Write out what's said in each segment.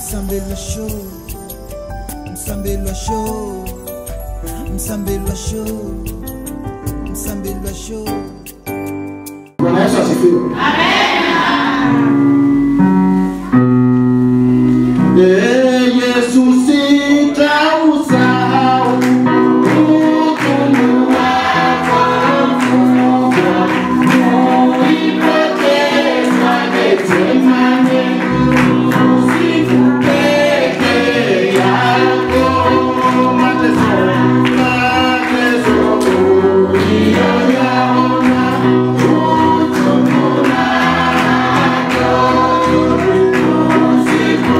Msambelwa show, Msambelwa show, Msambelwa show, Msambelwa show. Bwana Yesu asifiwe. Amen. Yesu sitausahau utumu wako mkubwa, ulipoteswa Getsemane, usiku peke yako, mateso uliyoyaona, utumu wako usiku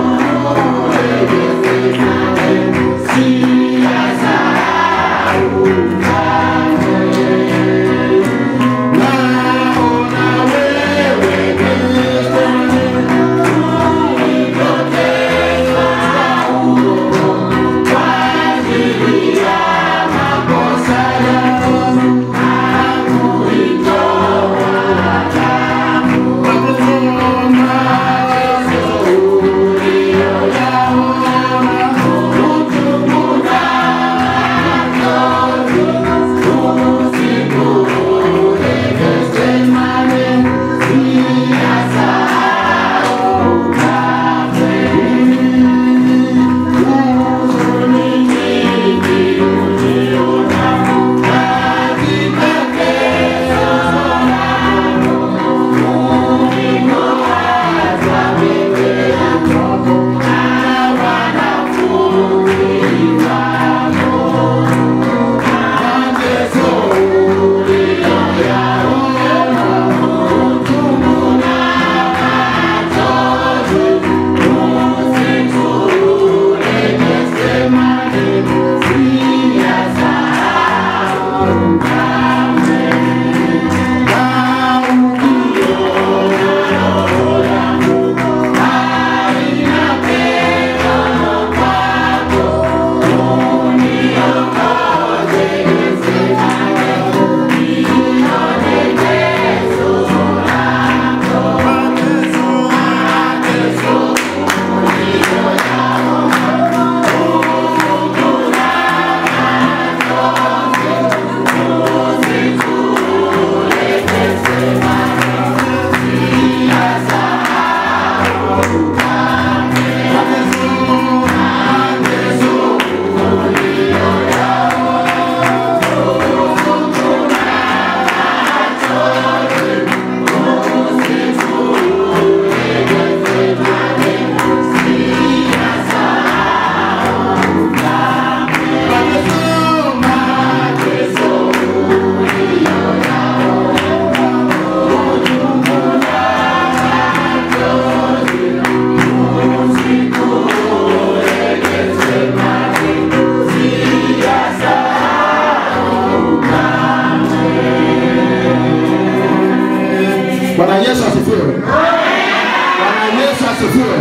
Bwana Yesu asifiwe. Bwana Yesu asifiwe.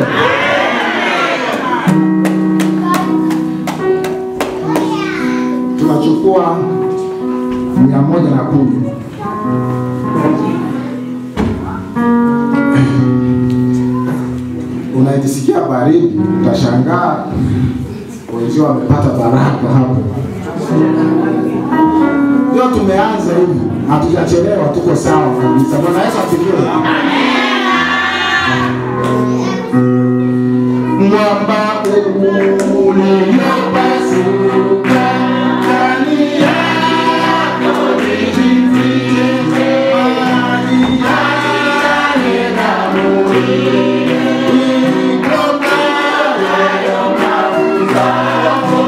Tunachukua 110. Unajisikia baridi, utashangaa wenzio wamepata baraka hapo. Leo tumeanza hivi, hatujachelewa, tuko sawa kabisa. Bwana Yesu asifiwe. Mwamba uliopasuka ndani yako nijifiche, maji yale damu ikoka yayo mafuta yako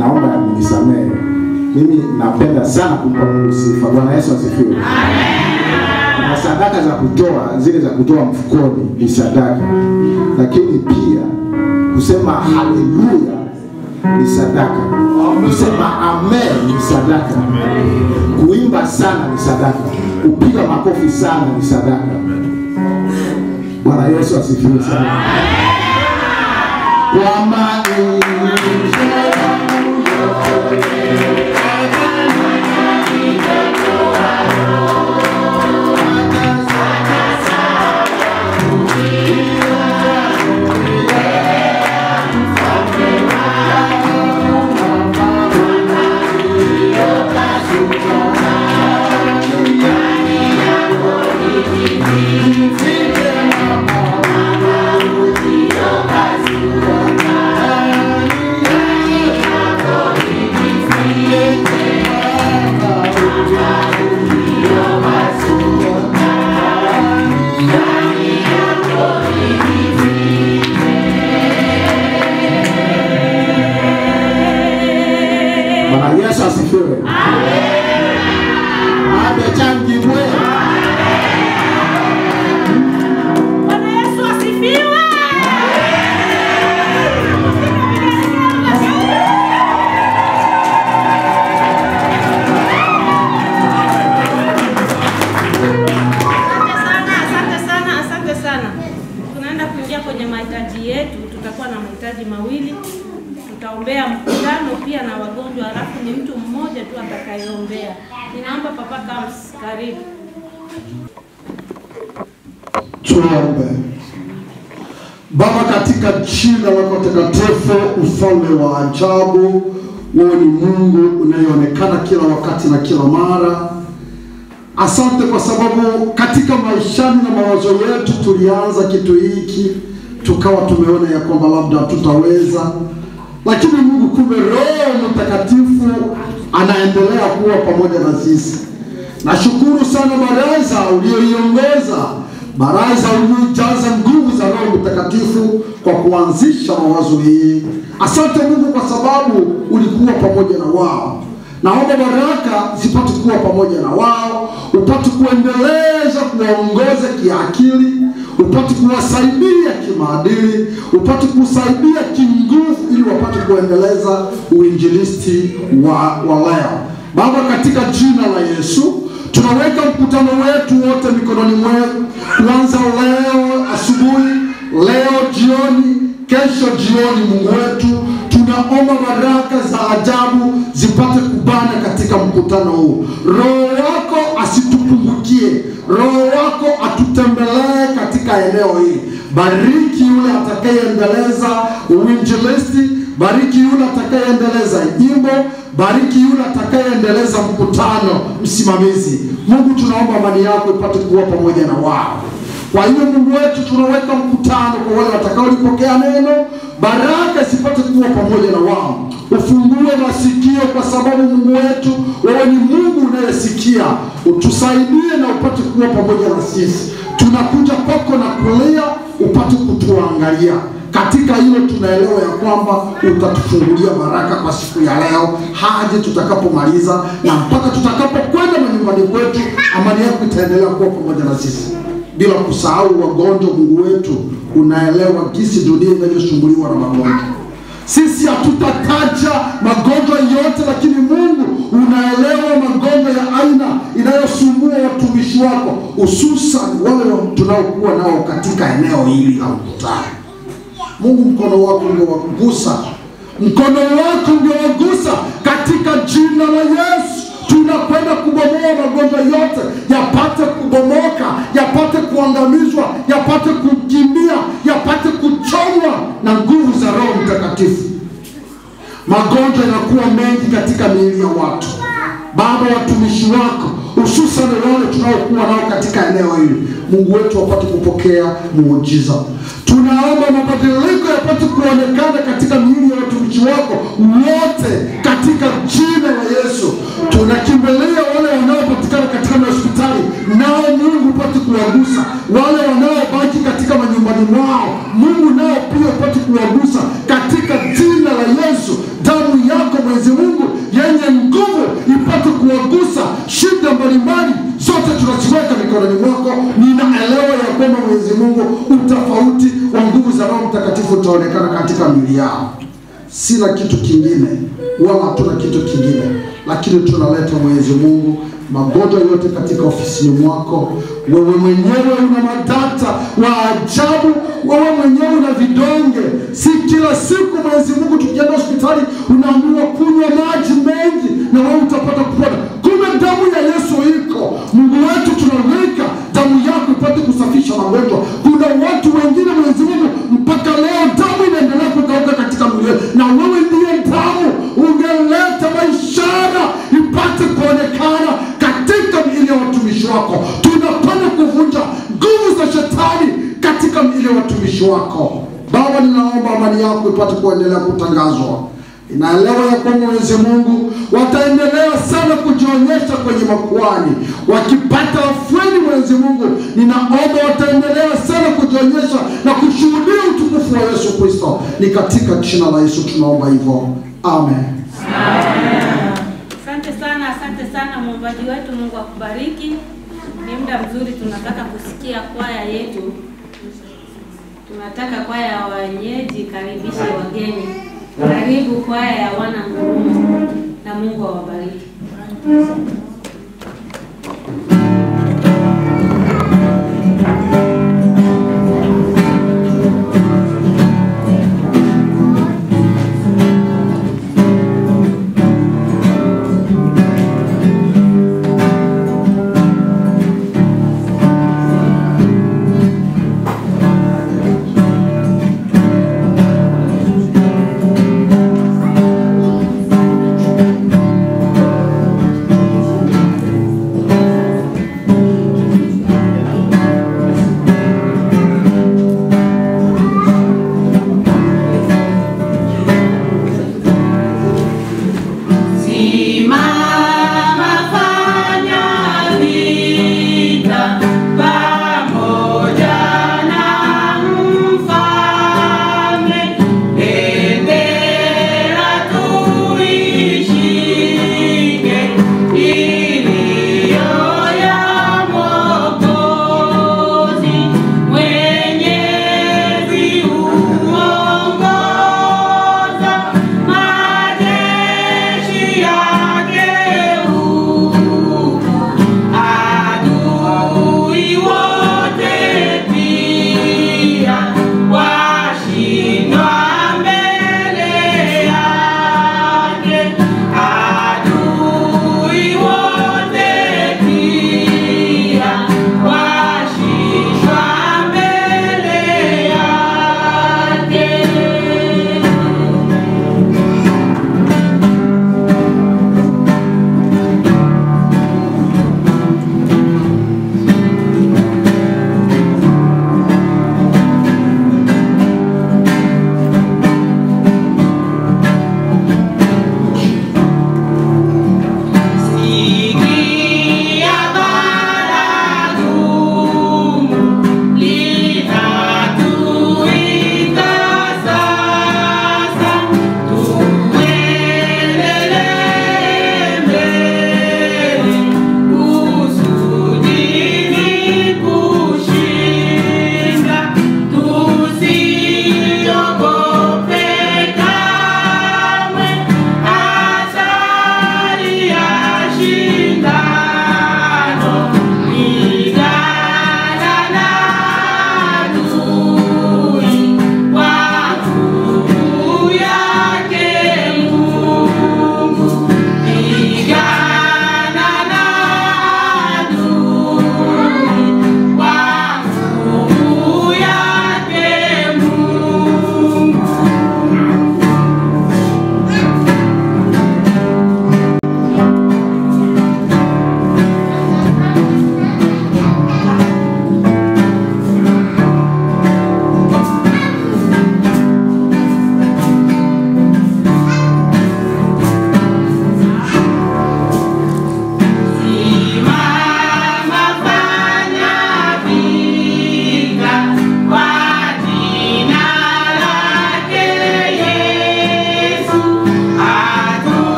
Naomba nisamehe. Mimi napenda sana kumpa Mungu sifa. Bwana Yesu asifiwe. Na sadaka za kutoa, zile za kutoa mfukoni ni sadaka. Lakini pia kusema haleluya ni sadaka. Kusema amen ni sadaka. Kuimba sana ni sadaka. Kupiga makofi sana ni sadaka. Bwana Yesu asifiwe sana. Kwa maana mawili, tutaombea mkutano pia na wagonjwa, halafu ni mtu mmoja tu atakayeombea. Ninaomba Papa Kams, karibu. Tuombe. Baba, katika jina lako takatifu, ufalme wa ajabu, wewe ni Mungu unayeonekana kila wakati na kila mara. Asante kwa sababu katika maishani na mawazo yetu tulianza kitu hiki, tukawa tumeona ya kwamba labda tutaweza, lakini Mungu kumbe Roho Mtakatifu anaendelea kuwa pamoja na sisi. Nashukuru sana baraza ulioiongoza, baraza uliojaza nguvu za Roho Mtakatifu kwa kuanzisha mawazo hii. Asante Mungu kwa sababu ulikuwa pamoja na wao. Naomba baraka zipate kuwa pamoja na wao, upate kuendeleza kuwaongoza kiakili, upate kuwasaidia kimaadili, upate kusaidia kinguvu ili wapate kuendeleza uinjilisti wa leo. Baba, katika jina la Yesu tunaweka mkutano wetu wote mikononi mwako, kuanza leo asubuhi, leo jioni, kesho jioni. Mungu wetu, tunaomba baraka za ajabu zipate kubana katika mkutano huu. Roho wako asitupungukie, Roho wako atutembelee katika eneo hili. Bariki yule atakayeendeleza uinjilisti, bariki yule atakayeendeleza nyimbo, bariki yule atakayeendeleza mkutano msimamizi. Mungu, tunaomba amani yako ipate kuwa pamoja na wao. Kwa hiyo Mungu wetu, tunaweka mkutano kwa wale watakaolipokea neno, baraka zipate kuwa pamoja na wao. Ufungue masikio kwa sababu Mungu wetu, wewe ni Mungu unayesikia. Utusaidie na upate kuwa pamoja na sisi. Tunakuja kwako na kulia, upate kutuangalia. Katika hilo tunaelewa ya kwamba utatufungulia baraka kwa siku ya leo hadi tutakapomaliza, na mpaka tutakapokwenda nyumbani kwetu, amani yako itaendelea kuwa pamoja na sisi. Bila kusahau wagonjwa, Mungu wetu, unaelewa jinsi dunia inavyosumbuliwa na magonjwa. Sisi hatutataja magonjwa yote, lakini Mungu unaelewa magonjwa ya aina inayosumbua watumishi wako, hususan wale tunaokuwa nao katika eneo hili la mkutano. Mungu, mkono wako ungewagusa, mkono wako ungewagusa katika jina la Yesu. Tunakwenda kubomoa magonjwa yote, yapate kubomoka, yapate kuangamizwa, yapate kukimbia, yapate kuchomwa na nguvu za Roho Mtakatifu. Magonjwa yanakuwa mengi katika miili ya watu. Baba, watumishi wako hususan wale tunaokuwa nao katika eneo hili, Mungu wetu apate kupokea muujiza. Tunaomba mabadiliko yapate kuonekana katika miili ya watumishi wako wote katika jina la Yesu. Tunakimbilia wale wanaopatikana katika hospitali, nao Mungu upate kuwagusa. Wale wanaobaki katika manyumbani mwao, Mungu nao pia upate kuwagusa katika jina la Yesu. Damu yako Mwenyezi Mungu yenye nguvu ipate kuwagusa. Shida mbalimbali zote tunaziweka mikononi mwako. Ninaelewa ya kwamba Mwenyezi Mungu utofauti wa nguvu za Roho Mtakatifu utaonekana katika miili yao. Sina kitu kingine wala hatuna kitu kingine, lakini tunaleta Mwenyezi Mungu magonjwa yote katika ofisini mwako. Wewe mwenyewe una madata wa ajabu, wewe mwenyewe una vidonge. Si kila siku Mwenyezi Mungu tukienda hospitali unaambiwa kunywa maji mengi na wewe utapata kupona. Kumbe damu ya Yesu iko. Mungu wetu, tunaweka damu yako ipate kusafisha magonjwa. Kuna watu wengine Mwenyezi Mungu mpaka leo damu inaendelea kukauka katika mwili, na wewe ndiye damu. Ungeleta maishara ipate kuonekana katika miili ya watumishi wako. Tunapenda kuvunja nguvu za shetani katika miili ya watumishi wako. Baba, ninaomba amani yako ipate kuendelea kutangazwa. Inaelewa ya kwamba Mwenyezi Mungu wataendelea sana kujionyesha kwenye makuhani wakipata afueni. Mwenyezi Mungu, ninaomba wataendelea sana kujionyesha na kushuhudia utukufu wa Yesu Kristo. Ni katika jina la Yesu tunaomba hivyo. Amen. Asante sana mwombaji wetu. Mungu akubariki. Ni muda mzuri, tunataka kusikia kwaya yetu. Tunataka kwaya ya wenyeji karibishe wageni. Karibu kwaya ya wana ngurumo, na Mungu awabariki.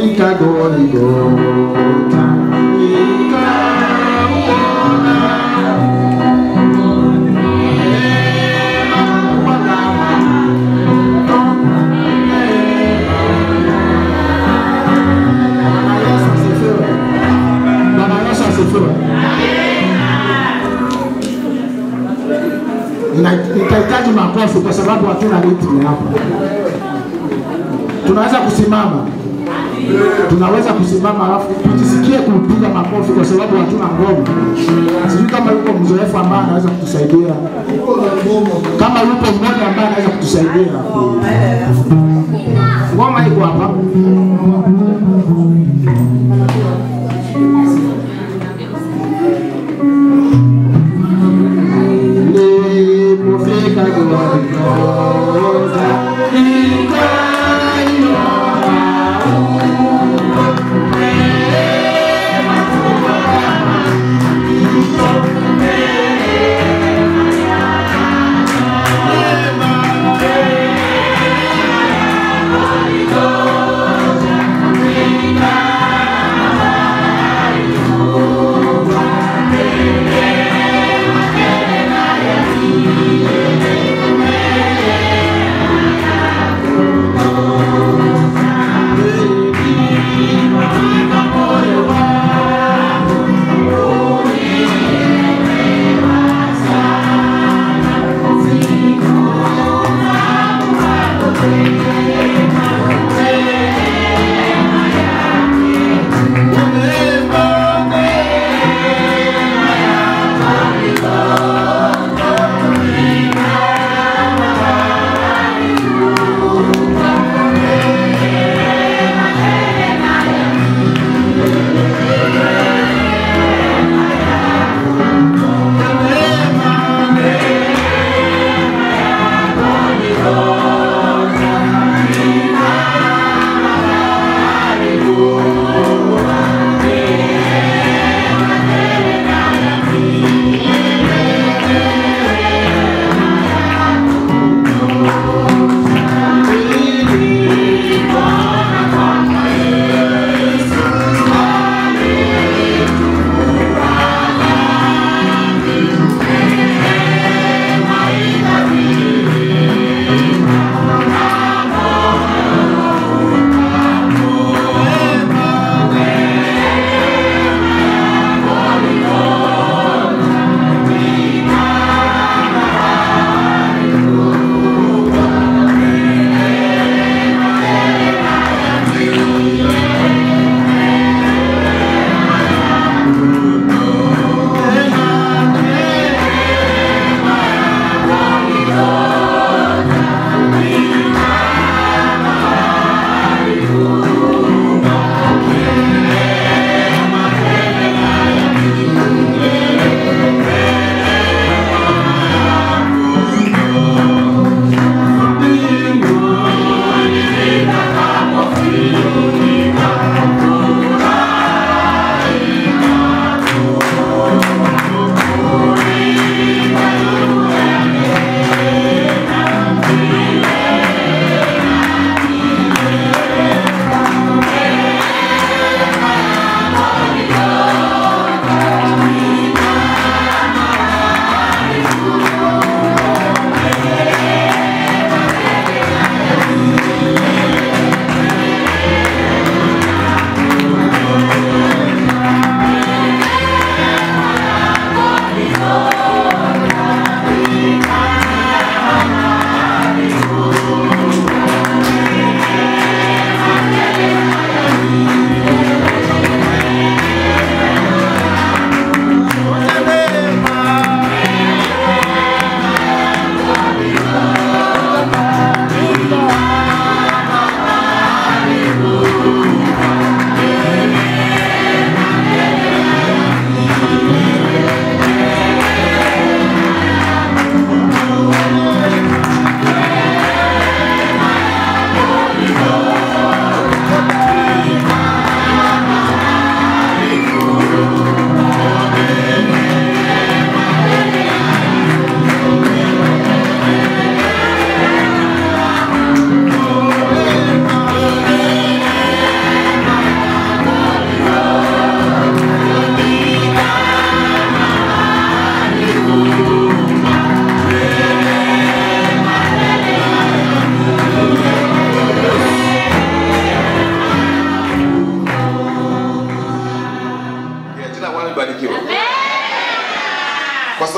Ikafika Golgotha, nitahitaji makofi kwa sababu hatuna ritmi hapa. Tunaweza kusimama, tunaweza kusimama, alafu tujisikie kupiga makofi kwa sababu hatuna ngoma. Sijui kama yuko mzoefu ambaye anaweza kutusaidia, kama yuko mmoja ambaye anaweza kutusaidia. Ngoma iko hapa. Nilipofika Golgotha,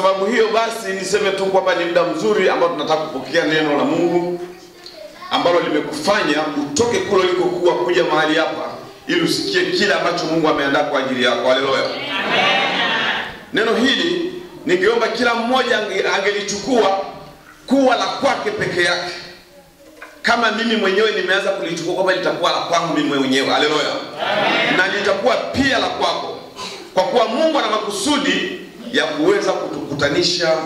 sababu hiyo basi niseme tu kwamba ni muda mzuri ambao tunataka kupokea neno la Mungu ambalo limekufanya utoke kule ulikokuwa kuja mahali hapa ili usikie kile ambacho Mungu ameandaa kwa ajili yako. Haleluya. Amen. Neno hili ningeomba kila mmoja angelichukua kuwa la kwake peke yake. Kama mimi mwenyewe nimeanza kulichukua kwamba litakuwa la kwangu mimi mwenyewe. Haleluya. Amen. Na litakuwa pia la kwako. Kwa kuwa Mungu ana makusudi ya kuweza kutukutanisha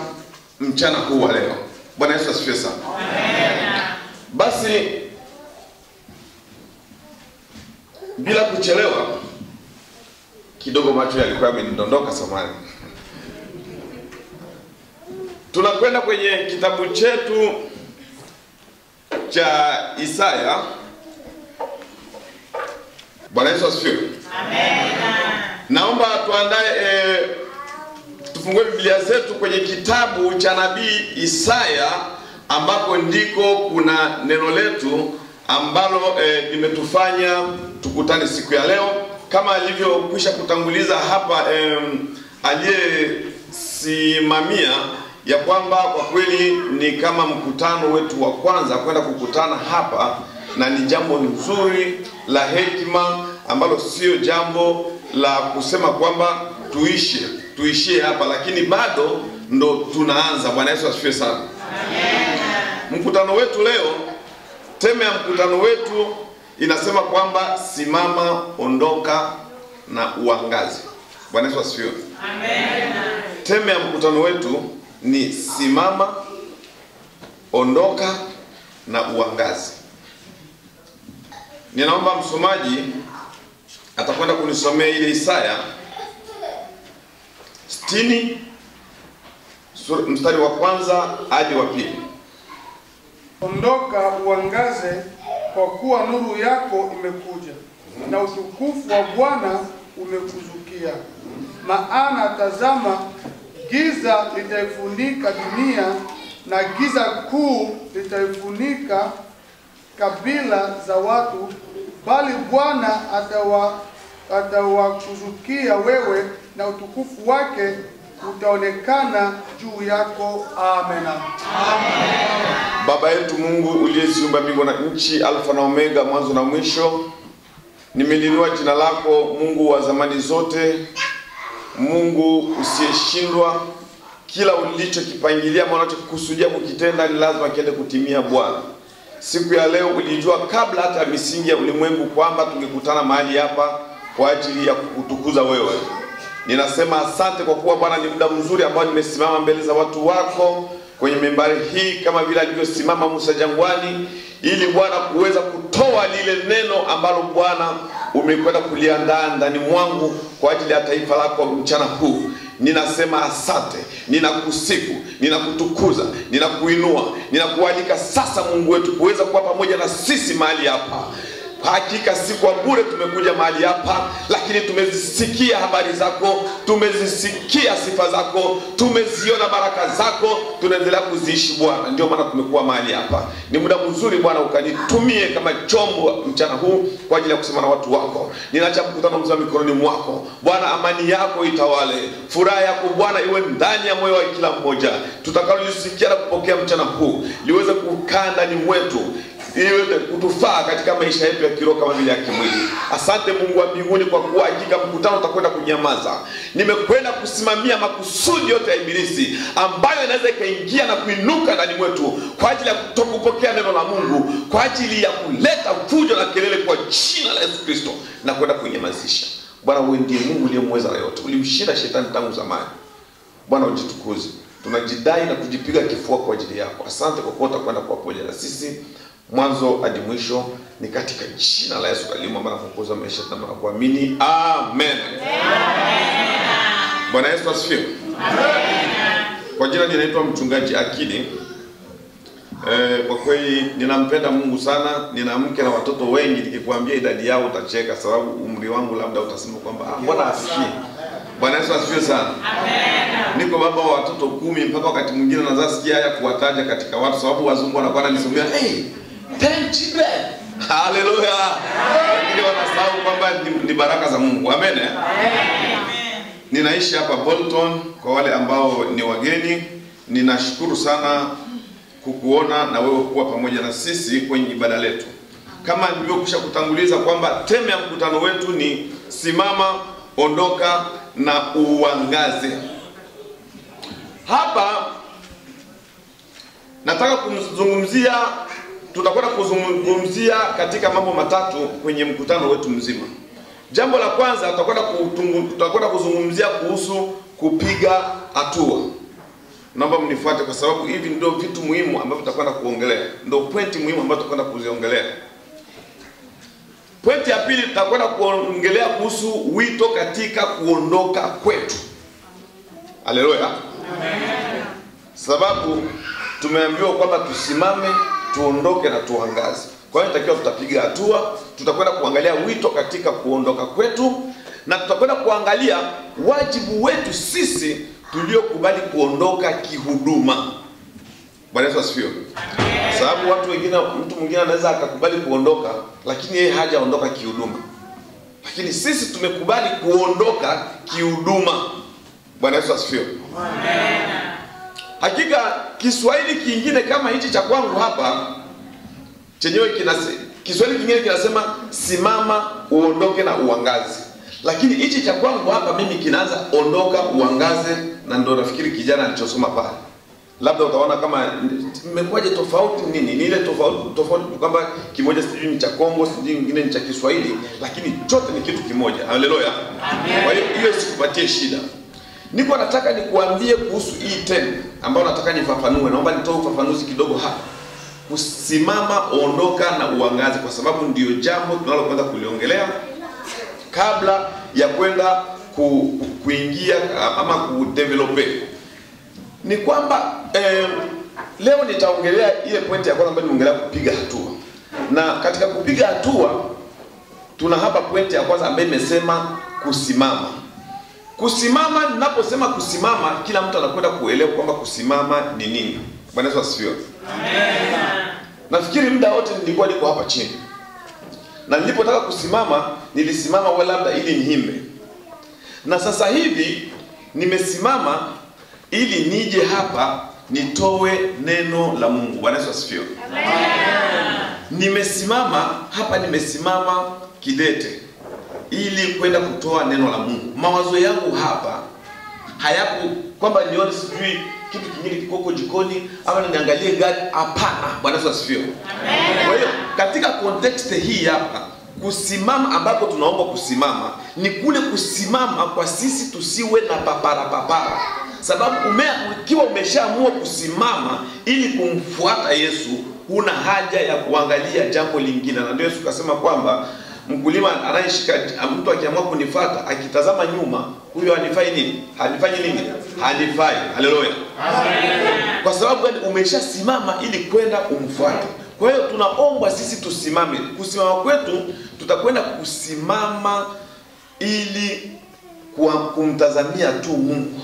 mchana huu wa leo. Bwana Yesu asifiwe sana. Amen. Basi bila kuchelewa kidogo, macho yalikuwa yamenidondoka samani. Tunakwenda kwenye kitabu chetu cha Isaya. Bwana Yesu asifiwe. Amen. Naomba tuandae tufungue Biblia zetu kwenye kitabu cha nabii Isaya ambako ndiko kuna neno letu ambalo limetufanya tukutane siku ya leo. Kama alivyokwisha kutanguliza hapa aliyesimamia ya kwamba kwa kweli ni kama mkutano wetu wa kwanza kwenda kukutana hapa, na ni jambo nzuri la hekima ambalo sio jambo la kusema kwamba tuishie hapa, lakini bado ndo tunaanza. Bwana Yesu asifiwe sana. Amen. Mkutano wetu leo, teme ya mkutano wetu inasema kwamba simama, ondoka na uangaze. Bwana Yesu asifiwe. Amen. Teme ya mkutano wetu ni simama, ondoka na uangaze. Ninaomba msomaji atakwenda kunisomea ile Isaya 60 mstari wa kwanza hadi wa pili. Ondoka uangaze, kwa kuwa nuru yako imekuja na utukufu wa Bwana umekuzukia. Maana tazama, giza litaifunika dunia na giza kuu litaifunika kabila za watu, bali Bwana atawakuzukia wewe na utukufu wake utaonekana juu yako. Amen. Amen. Baba yetu Mungu uliyeziumba mbingu na nchi, Alfa na Omega, mwanzo na mwisho, nimeliinua jina lako, Mungu wa zamani zote, Mungu usiyeshindwa. Kila ulichokipangilia ama unachokusudia kukitenda ni lazima kiende kutimia. Bwana, siku ya leo ulijua kabla hata misingi ya ulimwengu kwamba tungekutana mahali hapa kwa ajili ya kukutukuza wewe. Ninasema asante kwa kuwa Bwana ni muda mzuri ambao nimesimama mbele za watu wako kwenye membari hii kama vile alivyosimama Musa jangwani, ili Bwana kuweza kutoa lile neno ambalo Bwana umekwenda kuliandaa ndani mwangu kwa ajili ya taifa lako mchana huu. Ninasema asante, ninakusifu, ninakutukuza, ninakuinua, ninakualika sasa Mungu wetu kuweza kuwa pamoja na sisi mahali hapa. Hakika si kwa bure tumekuja mahali hapa, lakini tumezisikia habari zako, tumezisikia sifa zako, tumeziona baraka zako, tunaendelea kuziishi Bwana. Ndio maana tumekuwa mahali hapa. Ni muda mzuri Bwana ukanitumie kama chombo mchana huu kwa ajili ya kusema na watu wako. Ninaacha mkutano mzima mikononi mwako. Bwana, amani yako itawale, furaha yako Bwana iwe ndani ya moyo wa kila mmoja. Tutakalolisikia na kupokea mchana huu liweze kukaa ndani mwetu, iweze kutufaa katika maisha yetu ya kiroho kama vile ya kimwili. Asante Mungu wa mbinguni kwa kuwa hakika mkutano utakwenda kunyamaza. Nimekwenda kusimamia makusudi yote ya ibilisi ambayo inaweza ikaingia na kuinuka ndani mwetu kwa ajili ya kutokupokea neno la Mungu, kwa ajili ya kuleta fujo na kelele kwa jina la Yesu Kristo, na kwenda kunyamazisha. Bwana, wewe ndiye Mungu uliyemweza na yote. Ulimshinda shetani tangu zamani. Bwana, ujitukuze. Tunajidai na kujipiga kifua kwa ajili yako. Asante kwa kuwa utakwenda kuwa pamoja na sisi mwanzo hadi mwisho, ni katika jina la Yesu aliye Bwana mwokozi wa maisha yetu na kuamini. Amen. Bwana Yesu asifiwe. Amen. Kwa jina ninaitwa mchungaji Akili. Kwa kweli ninampenda Mungu sana. Nina mke na watoto wengi, nikikwambia idadi yao utacheka, sababu umri wangu labda utasema kwamba mbona asikii. Bwana Yesu asifiwe sana. Amen. Niko baba wa watoto 10, mpaka wakati mwingine naweza sikia haya kuwataja katika watu, sababu wazungu wanakuwa wananisomea 10 children. Haleluya. Lakini wanasahau kwamba ni baraka za Mungu. Amen. Amen. ninaishi hapa Bolton. Kwa wale ambao ni wageni, ninashukuru sana kukuona na wewe kuwa pamoja na sisi kwenye ibada letu. Kama nilivyokwisha kutanguliza kwamba teme ya mkutano wetu ni simama, ondoka na uangaze. Hapa nataka kumzungumzia, tutakwenda kuzungumzia katika mambo matatu kwenye mkutano wetu mzima. Jambo la kwanza tutakwenda kuzungumzia kuhusu kupiga hatua. Naomba mnifuate kwa sababu hivi ndio vitu muhimu ambavyo tutakwenda kuongelea. Ndio pointi muhimu ambazo tutakwenda kuziongelea. Pointi ya pili tutakwenda kuongelea kuhusu wito katika kuondoka kwetu. Haleluya. Amen. Sababu tumeambiwa kwamba tusimame, tuondoke na tuangaze. Kwa hiyo nitakiwa tutapiga hatua, tutakwenda kuangalia wito katika kuondoka kwetu, na tutakwenda kuangalia wajibu wetu sisi tuliokubali kuondoka kihuduma. Bwana Yesu asifiwe. Sababu watu wengine, mtu mwingine anaweza akakubali kuondoka lakini yeye hajaondoka kihuduma. Lakini sisi tumekubali kuondoka kihuduma. Bwana Yesu asifiwe. Amen. Hakika Kiswahili kingine kama hichi cha kwangu hapa chenyewe Kiswahili kingine kinasema simama, uondoke na uangaze. Lakini hichi cha kwangu hapa mimi kinaanza ondoka, uangaze, na ndio nafikiri kijana alichosoma pale. Labda utaona kama mmekuaje tofauti nini? Ni ile tofauti kwamba kimoja sijui ni cha Kongo, sijui kingine ni cha Kiswahili, lakini chote ni kitu kimoja. Haleluya. Amen. Kwa hiyo sikupatie shida. Niko nataka nikuambie kuhusu hii tena ambayo nataka nifafanue. Naomba nitoe ufafanuzi kidogo hapa. Kusimama, ondoka na uangaze, kwa sababu ndio jambo tunalokwenda kuliongelea kabla ya kwenda kuingia ama kudevelope. Ni kwamba leo nitaongelea ile pointi ya kwanza ambayo nimeongelea kupiga hatua. Na katika kupiga hatua tuna hapa pointi ya kwanza ambayo imesema kusimama. Kusimama, ninaposema kusimama, kila mtu anakwenda kuelewa kwamba kusimama ni nini. Bwana Yesu asifiwe. Amen. Nafikiri muda wote nilikuwa niko hapa chini. Na nilipotaka kusimama, nilisimama wala labda ili niimbe. Na sasa hivi nimesimama ili nije hapa nitoe neno la Mungu. Bwana Yesu asifiwe. Amen. Nimesimama hapa, nimesimama kidete ili kwenda kutoa neno la Mungu. Mawazo yangu hapa hayapo kwamba nione sijui kitu kingine kikoko jikoni ama niangalie gari. Hapana. Bwana Yesu asifiwe. Amen. Kwa hiyo katika context hii hapa, kusimama ambapo tunaomba kusimama ni kule kusimama kwa sisi tusiwe na papara. Sababu ukiwa umeshaamua kusimama ili kumfuata Yesu, huna haja ya kuangalia jambo lingine. Na ndio Yesu kasema kwamba mkulima anayeshika, mtu akiamua kunifuata akitazama nyuma, huyo hanifai nini? Hanifanyi nini? Hanifai. Haleluya. Amen. Kwa sababu umeshasimama ili kwenda umfuate. Kwa hiyo tunaomba sisi tusimame. Kusimama kwetu, tutakwenda kusimama ili kumtazamia tu Mungu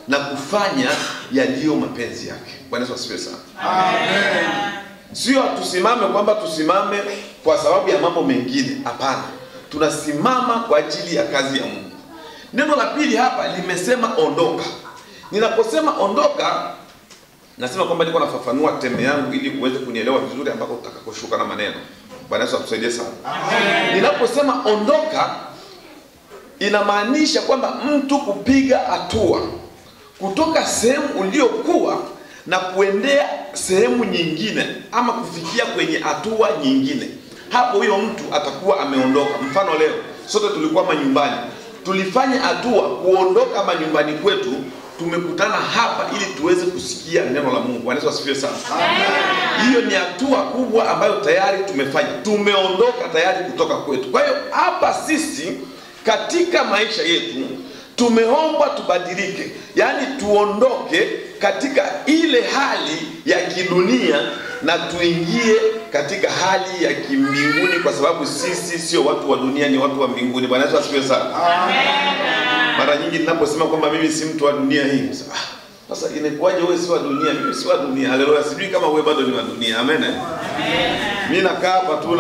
na kufanya yaliyo mapenzi yake. Bwana Yesu asifiwe sana. Amen. Sio tusimame kwamba tusimame kwa sababu ya mambo mengine. Hapana. Tunasimama kwa ajili ya kazi ya Mungu. Neno la pili hapa limesema ondoka. Ninaposema ondoka, nasema kwamba niko nafafanua teme yangu ili uweze kunielewa vizuri ambako utakakoshuka na maneno. Bwana Yesu atusaidie sana. Amen. Ninaposema ondoka, inamaanisha kwamba mtu kupiga hatua kutoka sehemu uliokuwa na kuendea sehemu nyingine ama kufikia kwenye hatua nyingine. Hapo huyo mtu atakuwa ameondoka. Mfano leo sote tulikuwa manyumbani, tulifanya hatua kuondoka manyumbani kwetu, tumekutana hapa ili tuweze kusikia neno la Mungu. Bwana Yesu asifiwe sana. Amen. Hiyo ni hatua kubwa ambayo tayari tumefanya. Tumeondoka tayari kutoka kwetu. Kwa hiyo hapa sisi katika maisha yetu tumeombwa tubadilike. Yaani tuondoke katika ile hali ya kidunia na tuingie katika hali ya kimbinguni, kwa sababu sisi sio watu wa dunia, ni watu wa mbinguni. Bwana Yesu asifiwe sana. Amen. Mara nyingi ninaposema kwamba mimi si mtu wa dunia hii, sasa inakuwaje wewe si wa dunia? Mimi si wa dunia. Haleluya. Sijui kama wewe bado ni wa dunia. Amen. Amen. Mimi nakaa hapa tu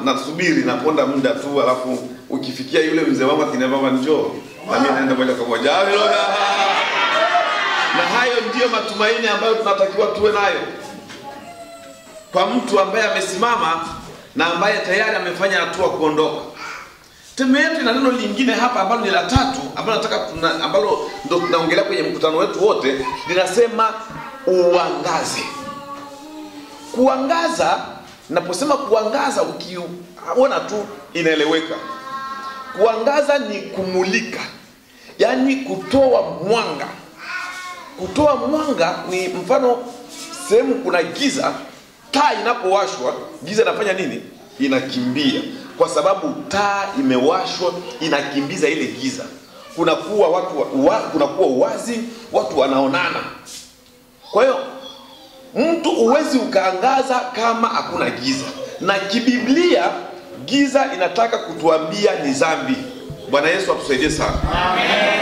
nasubiri, naponda muda tu, alafu ukifikia yule mzee wangu akiniambia baba njoo, na mimi naenda moja kwa moja. Haleluya. Na hayo ndiyo matumaini ambayo tunatakiwa tuwe nayo kwa mtu ambaye amesimama na ambaye tayari amefanya hatua kuondoka. Teme yetu ina neno lingine hapa ambalo ni la tatu, ambalo ndo tunaongelea kwenye mkutano wetu wote, linasema uangaze. Kuangaza, naposema kuangaza ukiona tu inaeleweka. Kuangaza ni kumulika, yani kutoa mwanga. Kutoa mwanga ni mfano sehemu kuna giza, taa inapowashwa, giza inafanya nini? Inakimbia. Kwa sababu taa imewashwa, inakimbiza ile giza. Kunakuwa kunakuwa uwazi, watu wanaonana. Kwa hiyo mtu uwezi ukaangaza kama hakuna giza. Na kibiblia giza inataka kutuambia ni dhambi. Bwana Yesu atusaidie sana. Amen.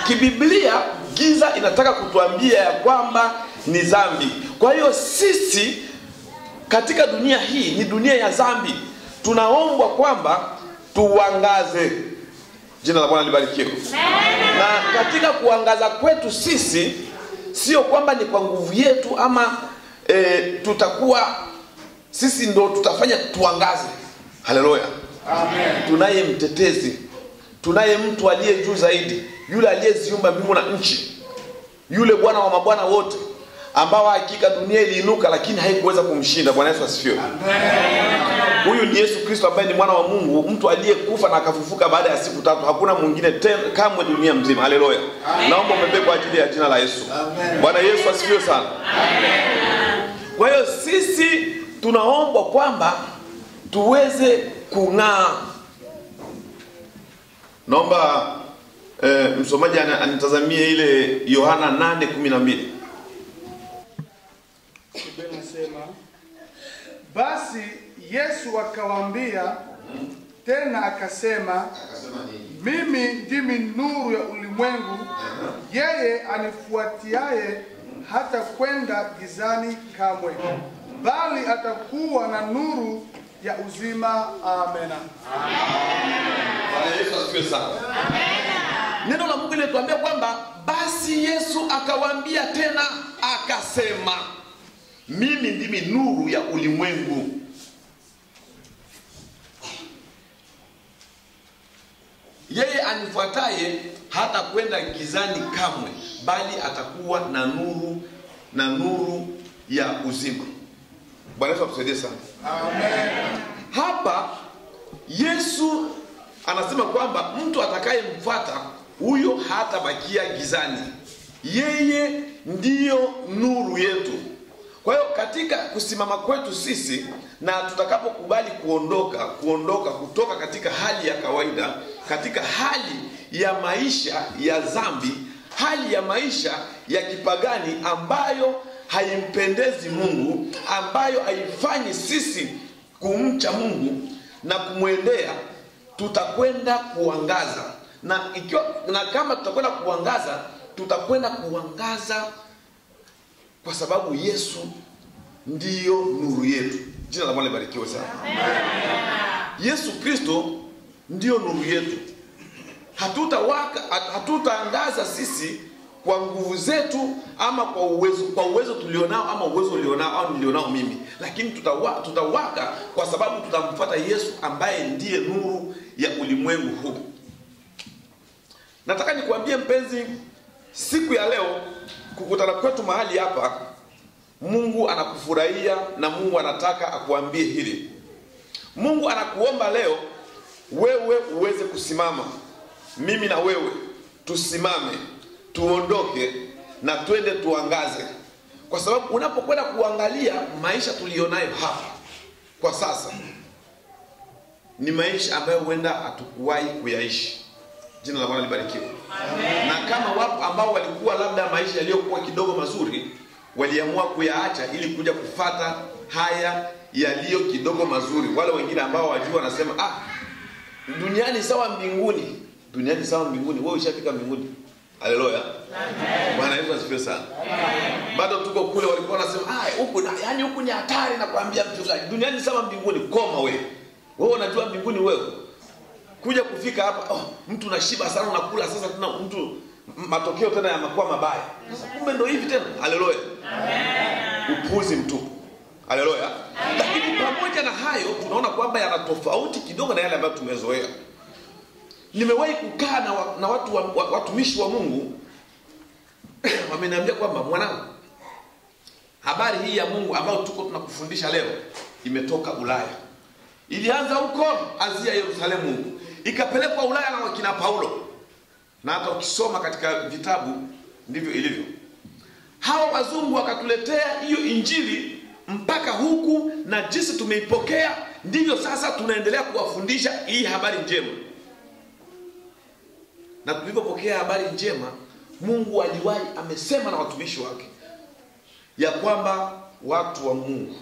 Kibiblia giza inataka kutuambia ya kwamba ni dhambi. Kwa hiyo sisi katika dunia hii ni dunia ya dhambi. Tunaombwa kwamba tuangaze. Jina la Bwana libarikiwe. Na katika kuangaza kwetu sisi sio kwamba ni kwa nguvu yetu ama tutakuwa sisi ndo tutafanya tuangaze. Haleluya. Amen. Tunaye mtetezi. Tunaye mtu aliye juu zaidi, yule aliyeziumba mbingu na nchi. Yule Bwana wa mabwana wote, ambao hakika dunia iliinuka lakini haikuweza kumshinda. Bwana Yesu asifiwe. Amen. Huyu ni Yesu Kristo ambaye ni mwana wa Mungu, mtu aliyekufa na akafufuka baada ya siku 3. Hakuna mwingine tena kamwe dunia mzima. Haleluya. Naomba umpe kwa ajili ya jina la Yesu. Amen. Bwana Yesu asifiwe sana. Amen. Kwa hiyo sisi tunaombwa kwamba tuweze kung'aa. Naomba msomaji anitazamie ile Yohana 8:12. Biblia inasema, basi Yesu akawaambia tena akasema, mimi ndimi nuru ya ulimwengu, yeye anifuatiaye hata kwenda gizani kamwe, bali atakuwa na nuru ya uzima. Amena. Bwana Yesu asifiwe sana. Neno la Mungu linatuambia kwamba basi Yesu akawaambia tena akasema, mimi ndimi nuru ya ulimwengu. Yeye anifuataye hata kwenda gizani kamwe, bali atakuwa na nuru ya uzima. Bwana Yesu atusaidie sana. Amen. Hapa Yesu anasema kwamba mtu atakayemfuata huyo hatabakia gizani. Yeye ndiyo nuru yetu. Kwa hiyo katika kusimama kwetu sisi, na tutakapokubali kuondoka kutoka katika hali ya kawaida, katika hali ya maisha ya dhambi, hali ya maisha ya kipagani ambayo haimpendezi Mungu, ambayo haifanyi sisi kumcha Mungu na kumwendea, tutakwenda kuangaza. Na kama tutakwenda kuangaza, tutakwenda kuangaza kwa sababu Yesu ndiyo nuru yetu. Jina la Bwana libarikiwe sana. Yesu Kristo ndiyo nuru yetu. Hatutaangaza sisi kwa nguvu zetu ama kwa uwezo tulionao ama uwezo ulionao au nilionao mimi, lakini tutawaka kwa sababu tutamfuata Yesu ambaye ndiye nuru ya ulimwengu huu. Nataka nikuambie mpenzi, siku ya leo kukutana kwetu mahali hapa, Mungu anakufurahia na Mungu anataka akuambie hili. Mungu anakuomba leo wewe uweze kusimama. Mimi na wewe tusimame, tuondoke na twende tuangaze. Kwa sababu unapokwenda kuangalia maisha tulionayo hapa kwa sasa, ni maisha ambayo huenda hatukuwahi kuyaishi. Jina la Bwana libarikiwe. Amen. Na kama wapo ambao walikuwa labda maisha yaliyokuwa kidogo mazuri, waliamua kuyaacha ili kuja kufata haya yaliyo kidogo mazuri. Wale wengine ambao wajua wanasema duniani sawa mbinguni. Duniani sawa mbinguni. Wewe ushafika mbinguni. Haleluya. Amen. Bwana Yesu asifiwe sana. Amen. Bado tuko kule, walikuwa wanasema huku ni hatari, na kuambia mchungaji, duniani sawa mbinguni. Koma wewe. Wewe unajua mbinguni wewe? kuja kufika hapa, mtu unashiba sana unakula, sasa tuna mtu matokeo tena yanakuwa mabaya. Sasa kumbe ndio hivi tena. Haleluya. Amen. Upuzi mtupu. Haleluya. Lakini pamoja na hayo tunaona kwamba yana tofauti kidogo na yale ambayo tumezoea. Nimewahi kukaa na watu watumishi wa Mungu wameniambia kwamba mwanangu, habari hii ya Mungu ambayo tuko tunakufundisha leo imetoka Ulaya. Ilianza huko Asia, Yerusalemu, ikapelekwa Ulaya na wakina Paulo. Na hata ukisoma katika vitabu ndivyo ilivyo. Hawa wazungu wakatuletea hiyo injili mpaka huku, na jinsi tumeipokea ndivyo sasa tunaendelea kuwafundisha hii habari njema. Na tulipopokea habari njema, Mungu aliwahi amesema na watumishi wake ya kwamba watu wa Mungu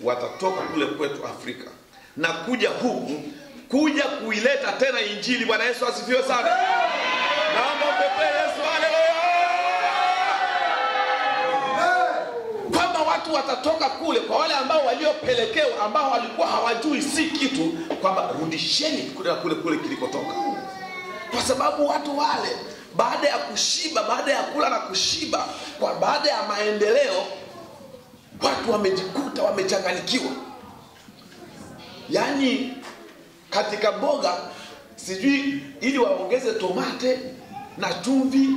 watatoka kule kwetu Afrika na kuja huku kuja kuileta tena injili. Bwana Yesu asifiwe sana. Naomba mpepe Yesu, haleluya. Kwamba watu watatoka kule, kwa wale ambao waliopelekewa, ambao walikuwa hawajui si kitu, kwamba rudisheni kule kilikotoka. Kwa sababu watu wale baada ya kushiba, baada ya kula na kushiba, kwa baada ya maendeleo, watu wamejikuta wamechanganyikiwa. Yaani katika mboga sijui ili waongeze tomate na chumvi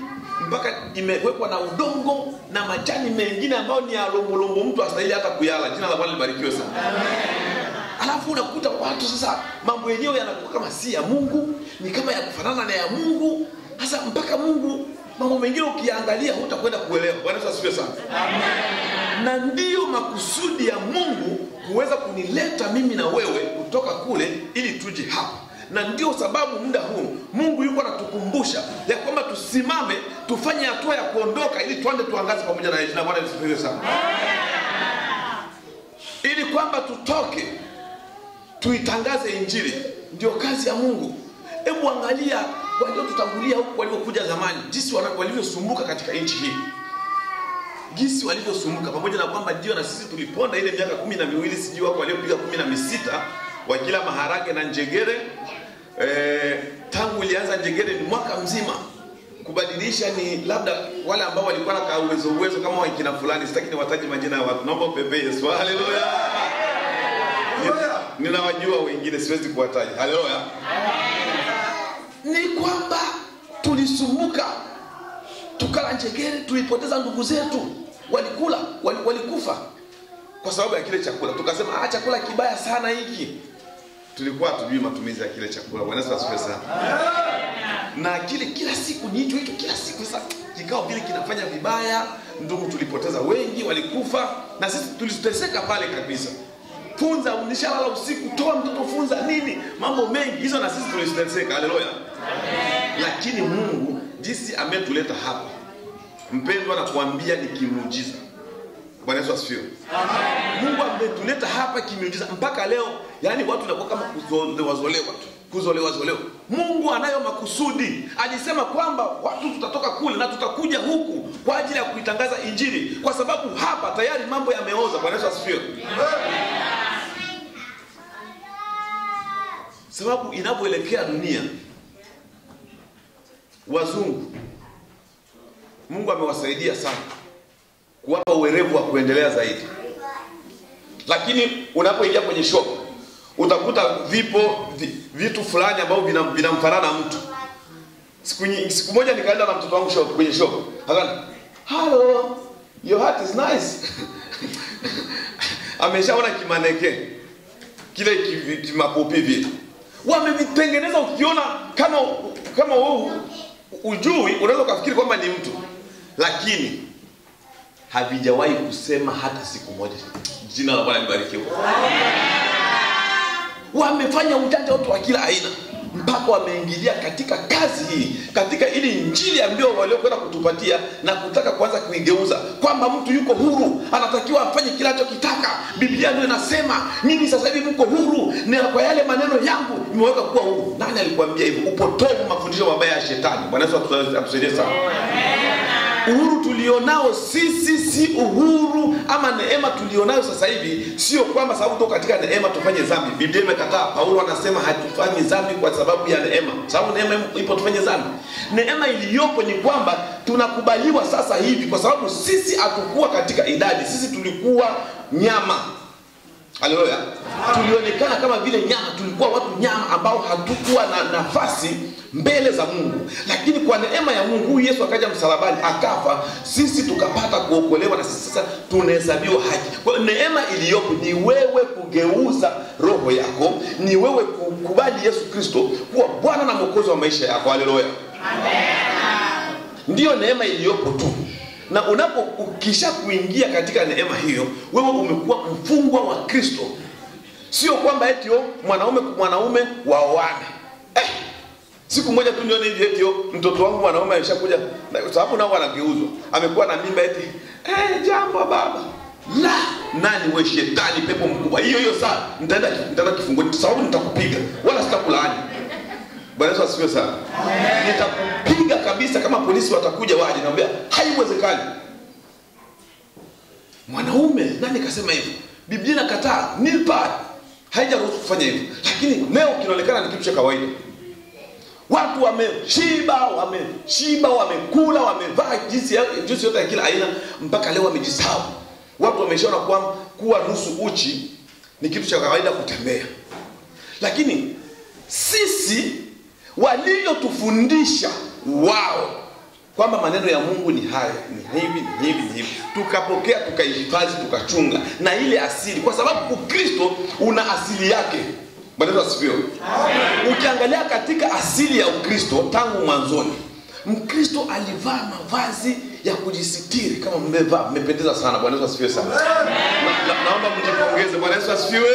mpaka imewekwa na udongo na majani mengine ambayo ni ya lombolombo, mtu astahili hata kuyala. Jina la Bwana libarikiwe sana. Amen. Alafu unakuta watu sasa mambo yenyewe yanakuwa kama si ya Mungu, ni kama ya kufanana na ya Mungu. Sasa mpaka Mungu mambo mengine ukiangalia hutakwenda kuelewa. Bwana Yesu asifiwe sana. Amen. Na ndiyo makusudi ya Mungu kuweza kunileta mimi na wewe kutoka kule ili tuje hapa. Na ndio sababu muda huu Mungu yuko anatukumbusha ya kwamba tusimame, tufanye hatua ya kuondoka ili tuende tuangaze pamoja na Yesu. Na Bwana Yesu asifiwe sana. Ili kwamba tutoke tuitangaze injili, ndio kazi ya Mungu. Hebu angalia waliotutangulia huko waliokuja zamani, jinsi walivyosumbuka katika nchi hii. Jinsi walivyosumbuka, pamoja na kwamba ndio na sisi tuliponda ile miaka 12, sijui wako waliopiga 16 wakila maharage na njegere. Tangu ilianza njegere ni mwaka mzima. Kubadilisha ni labda wale ambao walikuwa na uwezo kama wakina fulani, sitaki niwataje majina ya watu. Naomba pepe Yesu. Haleluya. Ninawajua wengine siwezi kuwataja. Haleluya. Ni kwamba tulisumbuka, tukala njegere, tulipoteza ndugu zetu, walikufa kwa sababu ya kile chakula. Tukasema chakula kibaya sana hiki. Tulikuwa hatujui matumizi ya kile chakula. Bwana Yesu asifiwe sana. Na kila siku ni hicho kila siku. Sasa kikao vile kinafanya vibaya, ndugu tulipoteza wengi, walikufa, na sisi tuliteseka pale kabisa. Funza unishalala usiku, toa mtoto funza nini, mambo mengi hizo, na sisi tuliteseka. Haleluya. Lakini Mungu jinsi ametuleta hapa, mpendwa, na kuambia ni kimuujiza. Bwana Yesu asifiwe. Amen. Mungu ametuleta hapa kimuujiza mpaka leo, yani watu wanakuwa kama kuzolewa. Mungu anayo makusudi. Alisema kwamba watu tutatoka kule na tutakuja huku kwa ajili ya kuitangaza injili, kwa sababu hapa tayari mambo yameoza. Bwana Yesu asifiwe. Sababu inapoelekea dunia, wazungu Mungu amewasaidia sana kuwapa uwerevu wa kuendelea zaidi. Lakini unapoingia kwenye shop utakuta vitu fulani ambavyo vinamfanana mtu. Siku moja nikaenda na mtoto wangu kwenye shop. Akana, "Hello, your hat is nice." Ameshaona kimaneke kile kimakopi vile. Wamevitengeneza, ukiona kama wewe ujui unaweza kufikiri kwamba ni mtu, lakini havijawahi kusema hata siku moja. Jina la Bwana libarikiwe. Wamefanya ujanja wote wa kila aina mpaka wameingilia katika kazi hii, katika ili injili ambayo waliokwenda kutupatia, na kutaka kuanza kuigeuza kwamba mtu yuko huru, anatakiwa afanye kila anachotaka. Biblia ndio inasema mimi sasa hivi mko huru, na kwa yale maneno yangu nimeweka kuwa huru. Nani alikwambia hivyo? Upotovu, mafundisho mabaya ya shetani. Bwana Yesu atusaidie sana. Uhuru tulionao sisi si uhuru ama neema tulionayo sasa hivi, sio kwamba sababu tuko katika neema tufanye dhambi. Biblia imekataa. Paulo anasema hatufanyi dhambi kwa sababu ya neema. Sababu neema ipo tufanye dhambi. Neema iliyopo ni kwamba tunakubaliwa sasa hivi kwa sababu sisi hatukuwa katika idadi. Sisi tulikuwa nyama. Haleluya. Tulionekana kama vile nyama, tulikuwa watu nyama ambao hatukuwa na nafasi mbele za Mungu. Lakini kwa neema ya Mungu Yesu akaja msalabani akafa, sisi tukapata kuokolewa na sisi sasa tunahesabiwa haki. Kwa neema iliyopo ni wewe kugeuza roho yako, ni wewe kukubali Yesu Kristo kuwa Bwana na Mwokozi wa maisha yako. Haleluya. Amen. Ndiyo neema iliyopo tu. Na ukisha kuingia katika neema hiyo, wewe umekuwa mfungwa wa Kristo. Sio kwamba eti mwanaume waoane. Siku moja tu nione hivi eti mtoto wangu mwanaume ameshakuja, sababu nao wanageuzwa. Amekuwa na mimba eti jambo baba. La, nani wewe shetani pepo mkubwa. Hiyo saa nitaenda kifungoni sababu nitakupiga wala sitakulaani. Bwana Yesu asifiwe sana. Nitakupiga kabisa kama polisi watakuja waje naambia haiwezekani. Mwanaume nani kasema hivyo? Biblia inakataa, nilpa haijaruhusu kufanya hivyo. Lakini leo kinaonekana ni kitu cha kawaida. Watu wameshiba, wamekula, wamevaa jinsi yote ya kila aina mpaka leo wamejisahau. Watu wameshaona kuwa nusu uchi ni kitu cha kawaida kutembea. Lakini sisi waliotufundisha wao kwamba maneno ya Mungu ni haya, ni hivi, tukapokea, tukahifadhi, tukachunga na ile asili, kwa sababu Ukristo una asili yake. Bwana Yesu asifiwe. Ukiangalia katika asili ya Ukristo tangu mwanzoni, Mkristo alivaa mavazi ya kujisitiri kama mmevaa, mmependeza sana. Bwana Yesu asifiwe sana. Naomba mjipongeze. Bwana Yesu asifiwe.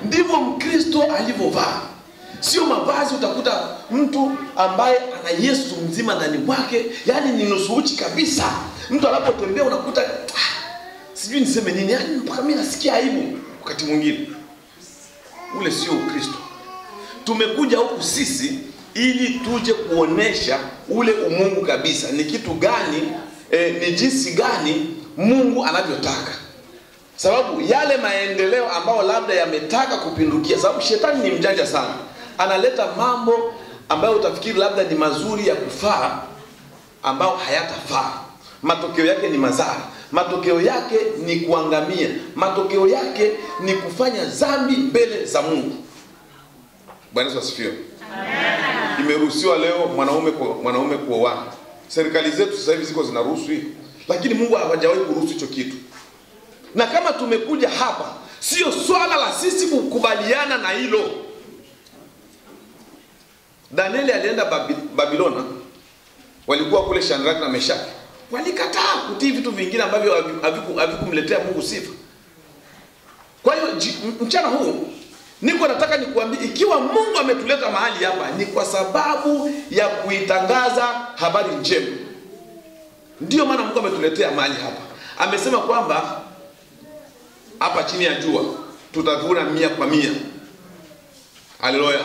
Ndivyo Mkristo alivyovaa. Sio mavazi utakuta mtu ambaye ana Yesu mzima ndani mwake, yani ni nusu uchi kabisa. Mtu anapotembea unakuta sijui niseme nini, yani mpaka mimi nasikia aibu wakati mwingine. Ule sio Ukristo. Tumekuja huku sisi ili tuje kuonesha ule umungu kabisa. Ni kitu gani, ni jinsi gani Mungu anavyotaka. Sababu yale maendeleo ambao labda yametaka kupindukia, sababu shetani ni mjanja sana. Analeta mambo ambayo utafikiri labda ni mazuri ya kufaa ambao hayatafaa. Matokeo yake ni madhara. Matokeo yake ni kuangamia. Matokeo yake ni kufanya dhambi mbele za Mungu. Bwana Yesu asifiwe. Amen. Imeruhusiwa leo mwanaume kuoana. Serikali zetu sasa hivi ziko zinaruhusu hiyo. Lakini Mungu hajawahi kuruhusu hicho kitu. Na kama tumekuja hapa, sio swala la sisi kukubaliana na hilo. Danieli alienda Babilona, walikuwa kule Shadraka na Meshaki. Walikataa kutii vitu vingine ambavyo havikumletea Mungu sifa. Kwa hiyo mchana huu niko nataka nikuambie, ikiwa Mungu ametuleta mahali hapa ni kwa sababu ya kuitangaza habari njema. Ndio maana Mungu ametuletea mahali hapa. Amesema kwamba hapa chini ya jua tutavuna 100 kwa 100. Haleluya.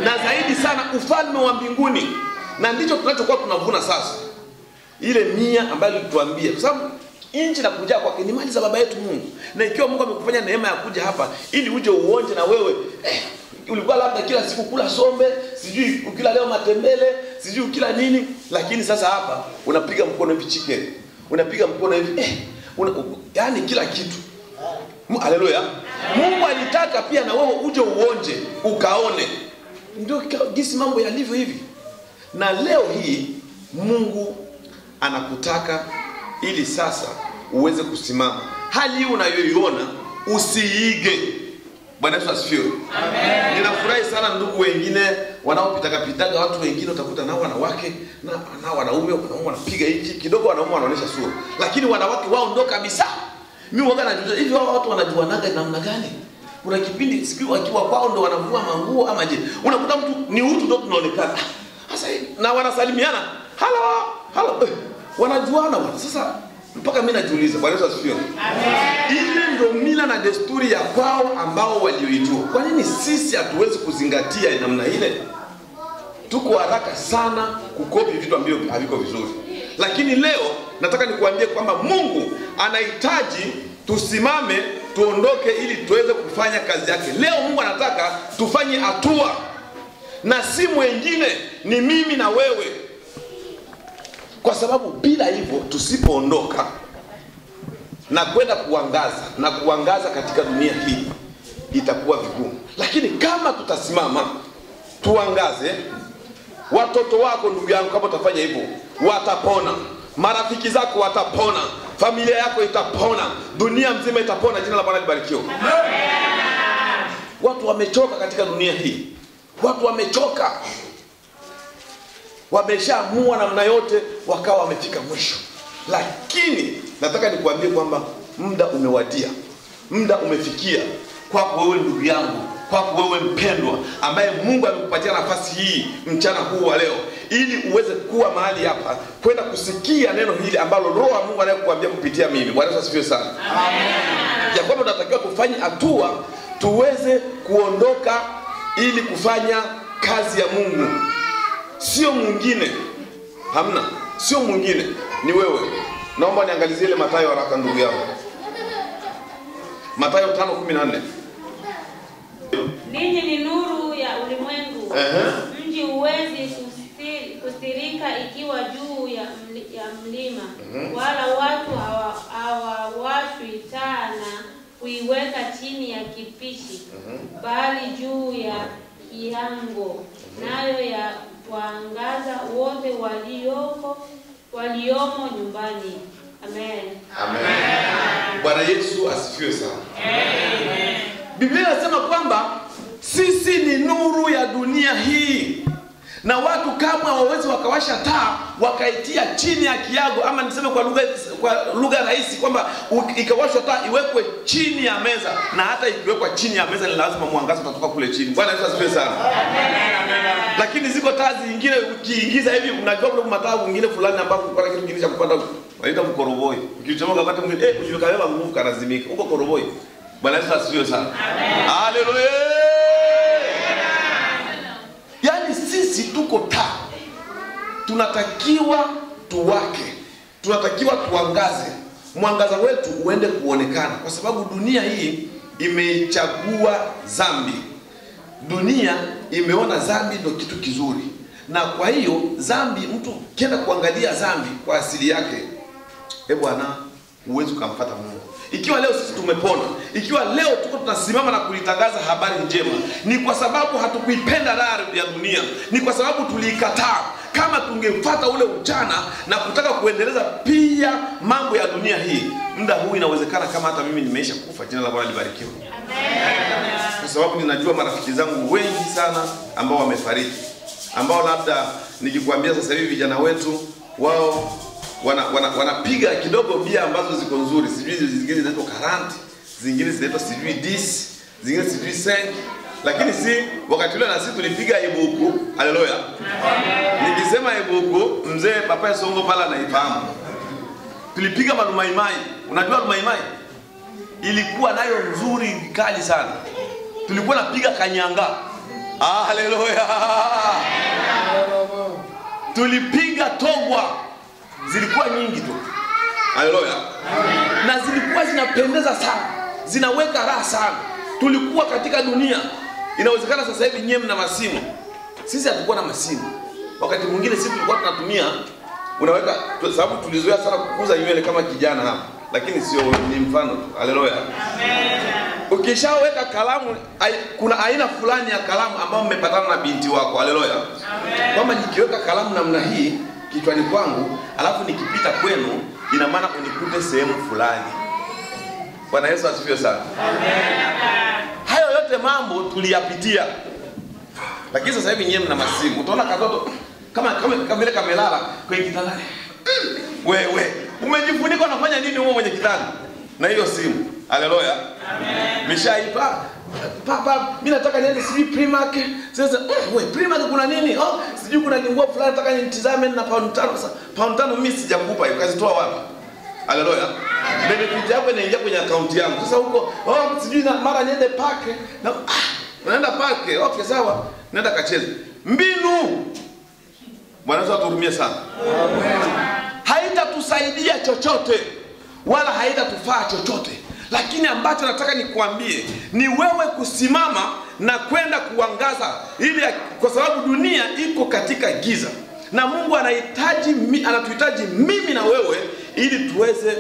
Na zaidi sana ufalme wa mbinguni. Na ndicho tunachokuwa tunavuna sasa. Ile 100 ambayo alituambia, kwa sababu nchi na kuja kwake ni mali za baba yetu Mungu. Na ikiwa Mungu amekufanya neema ya kuja hapa ili uje uonje na wewe, ulikuwa labda kila siku kula sombe, sijui ukila leo matembele, sijui ukila nini, lakini sasa hapa unapiga mkono hivi chicken, unapiga mkono hivi yani kila kitu. Haleluya. Mungu alitaka pia na wewe uje uonje, ukaone. Ndio gisi mambo yalivyo hivi. Na leo hii Mungu anakutaka ili sasa uweze kusimama. Hali hii unayoiona usiige. Bwana Yesu asifiwe. Amen. Ninafurahi sana ndugu wengine wanaopitaka watu wengine utakuta nao wanawake na wanaume wanapiga hiki kidogo, wanaume wanaonesha sura. Lakini wanawake wao ndo kabisa. Mimi waga najuza hivi wao watu wanajuanaga namna gani? Kuna kipindi siku wakiwa kwao ndo wanavua manguo ama je. Unakuta mtu ni utu ndo tunaonekana. Sasa na wanasalimiana. Halo. Wanajuana bwana. Sasa mpaka mimi najiuliza. Bwana Yesu asifiwe. Amen. Ile ndio mila na desturi ya kwao ambao walioijua. Kwa nini sisi hatuwezi kuzingatia namna ile? tuko haraka sana kukopi vitu ambavyo haviko vizuri. Lakini leo nataka nikuambie kwamba Mungu anahitaji tusimame, tuondoke ili tuweze kufanya kazi yake. Leo Mungu anataka tufanye hatua, na si mwingine, ni mimi na wewe. Kwa sababu bila hivyo tusipoondoka na kwenda kuangaza katika dunia hii itakuwa vigumu. Lakini kama tutasimama tuangaze, watoto wako, ndugu yangu, kama utafanya hivyo watapona, marafiki zako watapona, familia yako itapona, dunia mzima itapona. Jina la Bwana libarikiwe. Watu wamechoka katika dunia hii, watu wamechoka, wameshaamua namna yote, wakawa wamefika mwisho. Lakini nataka nikuambie kwamba muda umewadia, muda umefikia kwako wewe ndugu yangu, kwako wewe mpendwa, ambaye Mungu amekupatia nafasi hii mchana huu wa leo, ili uweze kuwa mahali hapa kwenda kusikia neno hili ambalo Roho wa Mungu anakuambia kupitia mimi. Bwana Yesu asifiwe sana. Amen. Ya kwamba tunatakiwa tufanye hatua tuweze kuondoka ili kufanya kazi ya Mungu. Sio mwingine. Hamna. Sio mwingine, ni wewe. Naomba niangalizie ile Mathayo haraka ndugu yangu. Mathayo 5:14. Ninyi ni nuru ya ulimwengu. Mji huwezi kustirika ikiwa juu ya mlima. Wala watu hawawashwi taa na kuiweka chini ya kipishi, bali juu ya kiango, nayo ya kuangaza wote waliomo nyumbani. Amen. Amen. Bwana Yesu asifiwe sana. Amen. Biblia inasema kwamba sisi ni nuru ya dunia hii, na watu kama hawawezi wakawasha taa wakaitia chini ya kiago, ama niseme kwa lugha rahisi kwamba ikawashwa taa iwekwe chini ya meza, na hata ikiwekwa chini ya meza ni lazima mwangaza utatoka kule chini. Bwana Yesu asifiwe sana. Amen. Lakini ziko taa zingine ukiingiza hivi, unajua kuna mataa mwingine fulani ambapo kuna kitu kingine cha kupanda, wanaita mkoroboi. Ukichomoka wakati mwingine ukiweka nguvu kanazimika huko koroboi. Bwana Yesu asifiwe sana. Haleluya. Yaani sisi tuko taa, tunatakiwa tuwake, tunatakiwa tuangaze, mwangaza wetu uende kuonekana, kwa sababu dunia hii imechagua dhambi. Dunia imeona dhambi ndio kitu kizuri, na kwa hiyo dhambi, mtu kienda kuangalia dhambi kwa asili yake, bwana, huwezi kumfuata Mungu. Ikiwa leo sisi tumepona, ikiwa leo tuko tunasimama na kulitangaza habari njema, ni kwa sababu hatukuipenda raha ya dunia, ni kwa sababu tuliikataa. Kama tungefuata ule ujana na kutaka kuendeleza pia mambo ya dunia hii, muda huu inawezekana kama hata mimi nimeisha kufa. Jina la Bwana libarikiwe. Amen. Kwa sababu ninajua marafiki zangu wengi sana ambao wamefariki, ambao labda nikikwambia sasa hivi vijana wetu wao wanapiga kidogo bia ambazo ziko nzuri, sijui zingine zinaitwa karanti, zingine zinaitwa sijui dis, zingine sijui senk. Lakini si wakati ule na sisi tulipiga ibuku. Haleluya. Nikisema ibuku, mzee Papa Songo pala anaifahamu. Tulipiga malumaimai. Unajua malumaimai ilikuwa nayo nzuri kali sana. Tulikuwa napiga kanyanga. Haleluya. Tulipiga togwa, zilikuwa nyingi tu. Haleluya. Na zilikuwa zinapendeza sana, zinaweka raha sana. Tulikuwa katika dunia, inawezekana sasa hivi nyewe mna masimu, sisi hatukuwa na masimu. Wakati mwingine sisi tulikuwa tunatumia, unaweka, sababu tulizoea sana kukuza nywele kama kijana hapa, lakini sio, ni mfano tu. Haleluya. Amen. Ukishaweka kalamu, kuna aina fulani ya kalamu ambayo mmepatana na binti wako. Haleluya. Amen. Kwamba nikiweka kalamu namna hii kichwani kwangu, alafu nikipita kwenu, ina maana unikute sehemu fulani. Bwana Yesu asifiwe sana. Amen. Hayo yote mambo tuliyapitia. Lakini sasa hivi nyewe mna masimu. Utaona katoto kama vile kamelala kwenye kitanda. Wewe umejifunika unafanya nini wewe mwenye kitanda? Na hiyo simu. Haleluya. Amen. Mishaipa. Papa, mimi nataka niende sijui Primark. Sasa wewe Primark kuna nini? Oh, sijui kuna nguo fulani nataka nitizame na pound 5. Sasa pound 5 mimi sijakupa, ukazitoa wapi? Haleluya. Benefit yako inaingia kwenye account yangu. Sasa huko, sijui na mara niende park. Na unaenda park. Okay, sawa. Nenda kacheze. mbinu. Bwana Yesu atuhurumie sana. Haitatusaidia chochote wala haitatufaa chochote, lakini ambacho nataka nikuambie ni wewe kusimama na kwenda kuangaza, ili kwa sababu dunia iko katika giza na Mungu anatuhitaji mimi na wewe ili tuweze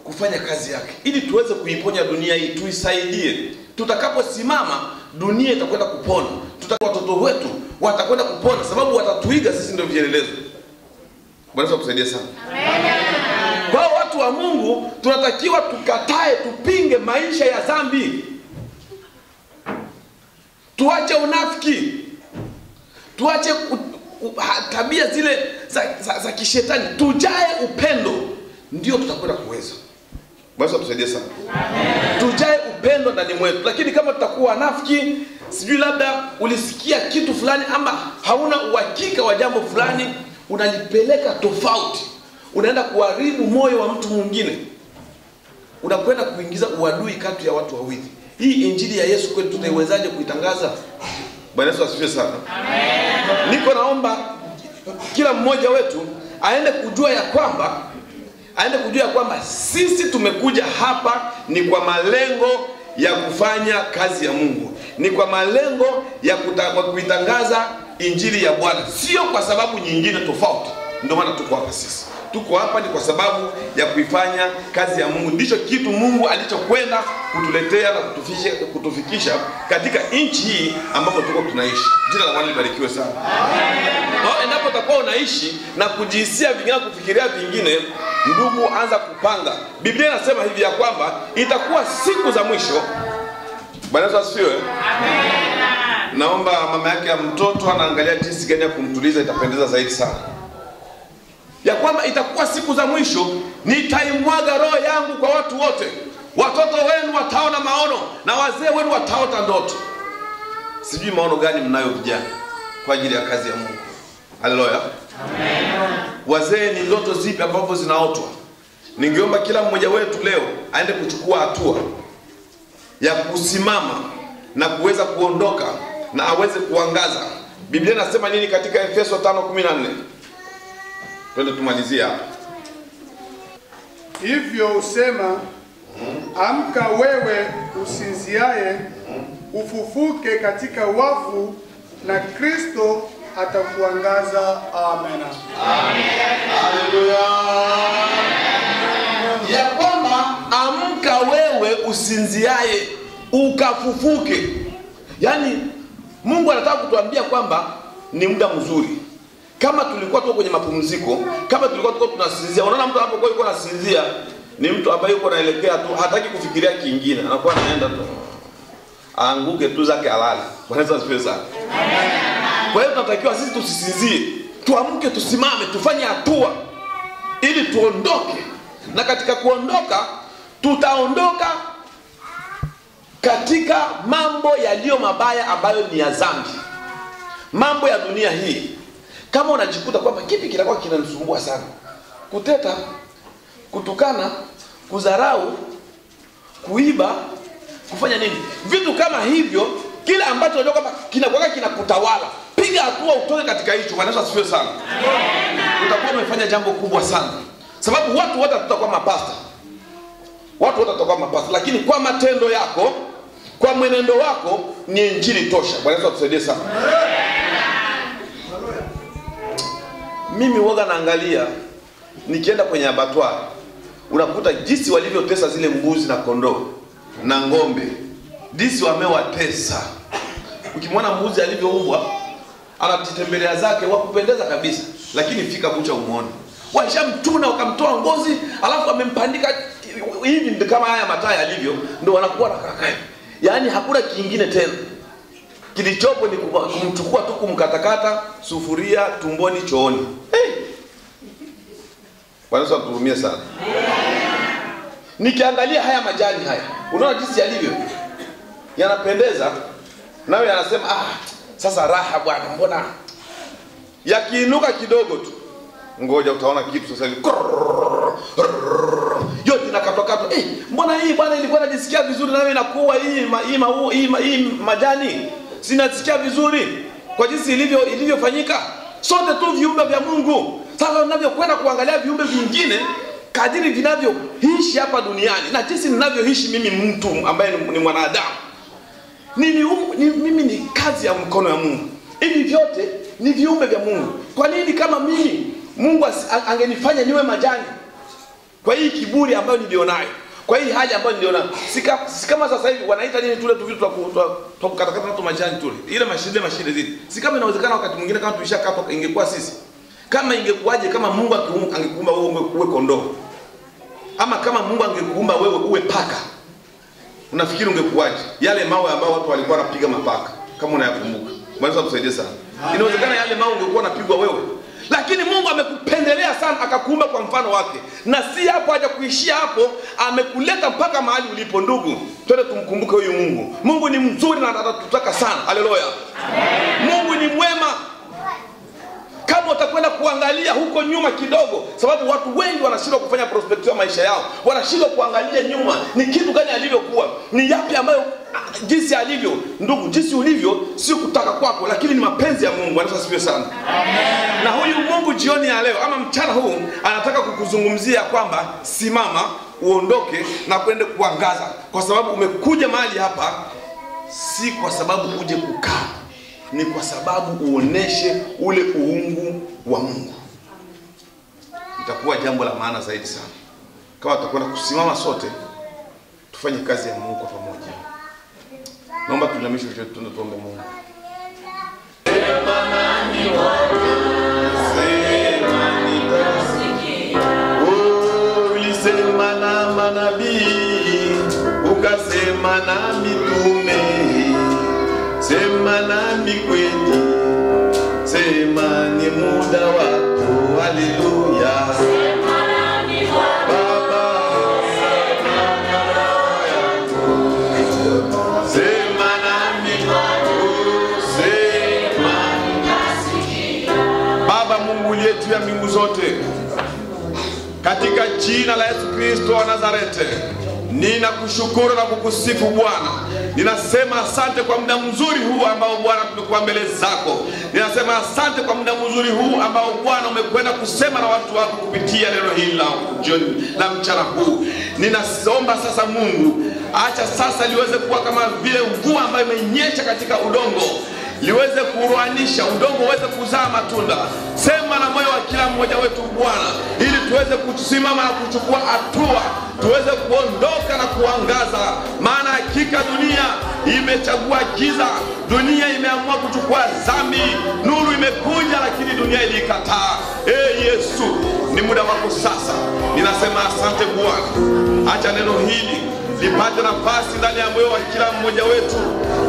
kufanya kazi yake, ili tuweze kuiponya dunia hii, tuisaidie. Tutakaposimama dunia itakwenda kupona, watoto wetu watakwenda kupona, sababu watatuiga sisi, ndio vielelezo. Bwana Yesu atusaidie sana. Amen. Kwa watu wa Mungu tunatakiwa tukatae, tupinge maisha ya dhambi. Tuache unafiki. Tuache tabia zile za kishetani. Tujae upendo, ndio tutakwenda kuweza. Bwana Yesu atusaidie sana. Amen. Tujae upendo ndani mwetu. Lakini kama tutakuwa wanafiki, sijui labda ulisikia kitu fulani ama hauna uhakika wa jambo fulani, unalipeleka tofauti, unaenda kuharibu moyo wa mtu mwingine, unakwenda kuingiza uadui kati ya watu wawili. Hii injili ya Yesu kwetu tunaiwezaje kuitangaza? Bwana Yesu asifiwe sana. Amen. Niko naomba kila mmoja wetu aende kujua ya kwamba sisi tumekuja hapa ni kwa malengo ya kufanya kazi ya Mungu, ni kwa malengo ya kuitangaza injili ya Bwana, sio kwa sababu nyingine tofauti. Ndio maana tuko hapa sisi. Tuko hapa ni kwa sababu ya kuifanya kazi ya Mungu. Ndicho kitu Mungu alichokwenda kutuletea na kutufikisha katika nchi hii ambapo tuko tunaishi. Jina la Bwana libarikiwe sana. Amen. Na endapo utakuwa unaishi na kujihisia vingine, kufikiria vingine, ndugu, anza kupanga. Biblia inasema hivi ya kwamba itakuwa siku za mwisho. Bwana Yesu asifiwe. Amen. Naomba mama yake ya mtoto anaangalia jinsi gani ya kumtuliza, itapendeza zaidi sana. Ya kwamba itakuwa siku za mwisho, nitaimwaga roho yangu kwa watu wote. Watoto wenu wataona maono na wazee wenu wataota ndoto. Sijui maono gani mnayo vijana kwa ajili ya kazi ya Mungu. Haleluya. Amen. Wazee, ni ndoto zipi ambazo zinaotwa? Ningeomba kila mmoja wetu leo aende kuchukua hatua ya kusimama na kuweza kuondoka na aweze kuangaza. Biblia inasema nini katika Efeso 5:14? Twende tumalizie hapa. Hivyo usema, amka wewe usinziaye, ufufuke katika wafu, na Kristo atakuangaza. Amen. Haleluya. Ya kwamba amka wewe usinziaye, ukafufuke. Yaani Mungu anataka kutuambia kwamba ni muda mzuri. Kama tulikuwa tuko kwenye mapumziko, kama tulikuwa tuko tunasinzia, unaona mtu hapo yuko anasinzia, ni mtu ambaye yuko anaelekea tu, hataki kufikiria kingine, anakuwa anaenda tu aanguke tu zake alale. Bwana Yesu asifiwe sana. Kwa hiyo tunatakiwa sisi tusisinzie, tuamke, tusimame, tufanye hatua ili tuondoke. Na katika kuondoka, tutaondoka katika mambo yaliyo mabaya ambayo ni ya dhambi, mambo ya dunia hii. Kama unajikuta kwamba kipi kinakuwa kinanisumbua sana, kuteta, kutukana, kudharau, kuiba, kufanya nini, vitu kama hivyo, kile ambacho unajua kwamba kinakuwa kinakutawala, piga hatua utoke katika hicho. Bwana Yesu asifiwe sana. Amen. Utakuwa umefanya jambo kubwa sana, sababu watu wote tutakuwa mapasta, watu wote tutakuwa mapasta, lakini kwa matendo yako, kwa mwenendo wako ni injili tosha. Bwana Yesu atusaidie sana. Mimi huaga naangalia nikienda kwenye abattoir, unakuta jinsi walivyotesa zile mbuzi na kondoo na ng'ombe, jinsi wamewatesa. Ukimwona mbuzi alivyoumbwa, anatembelea zake wakupendeza kabisa, lakini fika bucha umuone walishamtuna wakamtoa ngozi, alafu wamempandika hivi kama haya mataa yalivyo, ndio wanakuwa na karakai. Yaani hakuna kingine tena. Kilichopo ni kumchukua tu, kumkatakata, sufuria, tumboni, chooni. Hey! Bwana Yesu atuhurumie sana. Nikiangalia haya majani haya, unaona jinsi yalivyo, yanapendeza, nawe yanasema sasa raha bwana, mbona yakiinuka kidogo tu, ngoja utaona kitu sasa hivi yote nakatwa. Mbona hii bwana ilikuwa najisikia vizuri, nawe inakuwa hii majani sinasikia vizuri. kwa jinsi ilivyofanyika. Sote tu viumbe vya Mungu. Sasa unavyokwenda kuangalia viumbe vingine kadiri vinavyoishi hapa duniani na jinsi ninavyoishi mimi, mtu ambaye ni mwanadamu, mimi ni kazi ya mkono ya Mungu. Hivi vyote ni viumbe vya Mungu. Kwa nini kama mimi Mungu angenifanya niwe majani kwa hii kiburi ambayo nilionayo, kwa hii hali ambayo nilionayo? Si kama sasa hivi wanaita nini tule tu vitu twa kukatakata tu majani tule, ile mashine zile. Si kama inawezekana wakati mwingine kama tulishakatwa ingekuwa sisi. Kama ingekuwaje kama Mungu angekuumba wewe uwe kondoo? Ama kama Mungu angekuumba wewe uwe paka? Unafikiri ungekuwaje? Yale mawe ambao watu walikuwa wanapiga mapaka, kama unayakumbuka. Mungu akusaidie sana. Inawezekana yale mawe ungekuwa unapigwa wewe. Lakini Mungu amekupendelea sana akakuumba kwa mfano wake. Na si hapo haja kuishia hapo, amekuleta mpaka mahali ulipo ndugu. Twende tumkumbuke huyu Mungu. Mungu ni mzuri na anatutaka sana. Haleluya. Mungu ni mwema. Kama utakwenda kuangalia huko nyuma kidogo, sababu watu wengi wanashindwa kufanya prospective ya maisha yao. Wanashindwa kuangalia nyuma ni kitu gani alivyokuwa. Ni yapi ambayo jinsi alivyo. Ndugu, jinsi ulivyo si kutaka kwako, lakini ni mapenzi ya Mungu. Anasifiwe sana. Amen. Na huyu Mungu jioni ya leo ama mchana huu anataka kukuzungumzia kwamba simama, uondoke na kwende kuangaza, kwa sababu umekuja mahali hapa si kwa sababu uje kukaa, ni kwa sababu uoneshe ule uungu wa Mungu. Itakuwa jambo la maana zaidi sana kama tutakwenda kusimama sote tufanye kazi ya Mungu kwa pamoja. Naomba tuinamishe vichwa vyetu tuombe Mungu. Ulisema na manabii, ukasema na mitume, sema nami kweli, sema ni muda wako. Haleluya. Sema nami Baba, sema na roho yako, sema nami sema nasikia. Baba Mungu yetu ya mbingu zote, katika jina la Yesu Kristo wa Nazareti, ninakushukuru na kukusifu Bwana. Ninasema asante kwa muda mzuri huu ambao Bwana tumekuwa mbele zako. Ninasema asante kwa muda mzuri huu ambao Bwana umekwenda kusema na watu wako kupitia neno hili la mchana huu. Ninaomba sasa Mungu, acha sasa liweze kuwa kama vile mvua ambayo imenyesha katika udongo, liweze kuruanisha udongo uweze kuzaa matunda. Sema na moyo wa kila mmoja wetu Bwana, ili tuweze kusimama na kuchukua hatua, tuweze kuondoka na kuangaza. Maana hakika dunia imechagua giza, dunia imeamua kuchukua dhambi. Nuru imekuja lakini dunia ilikataa. Yesu, ni muda wako sasa. Ninasema asante Bwana. Acha neno hili lipate nafasi ndani ya moyo wa kila mmoja wetu,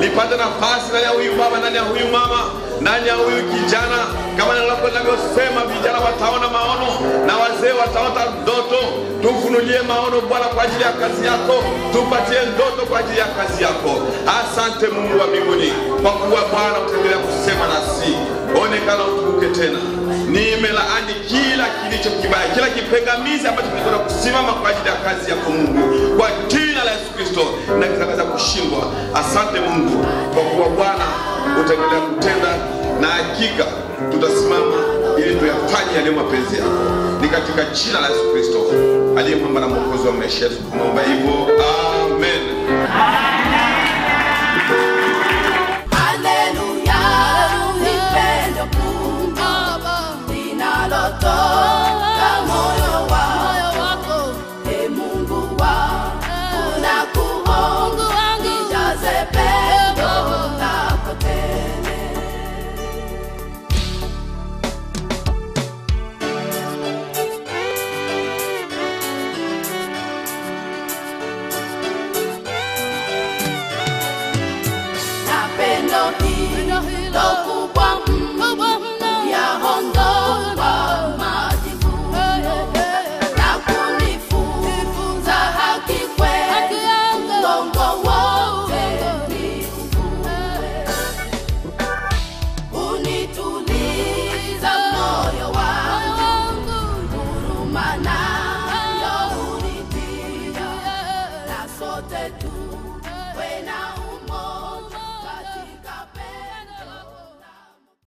lipate nafasi ndani ya huyu baba, ndani ya huyu mama, ndani ya huyu kijana. Kama neno lako linavyosema, vijana wataona maono na wazee wataota ndoto. Tufunulie maono Bwana kwa ajili ya kazi yako, tupatie ndoto kwa ajili ya kazi yako. Asante Mungu wa mbinguni, kwa kuwa Bwana utaendelea kusema nasi. Onekana utukuke tena. Nimelaani kila kilicho kibaya, kila kipengamizi ambacho kinakwenda kusimama kwa ajili ya kazi yako Mungu, kwa jina la Yesu Kristo, na kitakaza kushindwa. Asante Mungu, kwa kuwa Bwana utaendelea kutenda, na hakika tutasimama ili tuyafanye yale mapenzi yako. Ni katika jina la Yesu Kristo aliye mwamba na mwokozi wa maisha yetu tunaomba hivyo. Amen.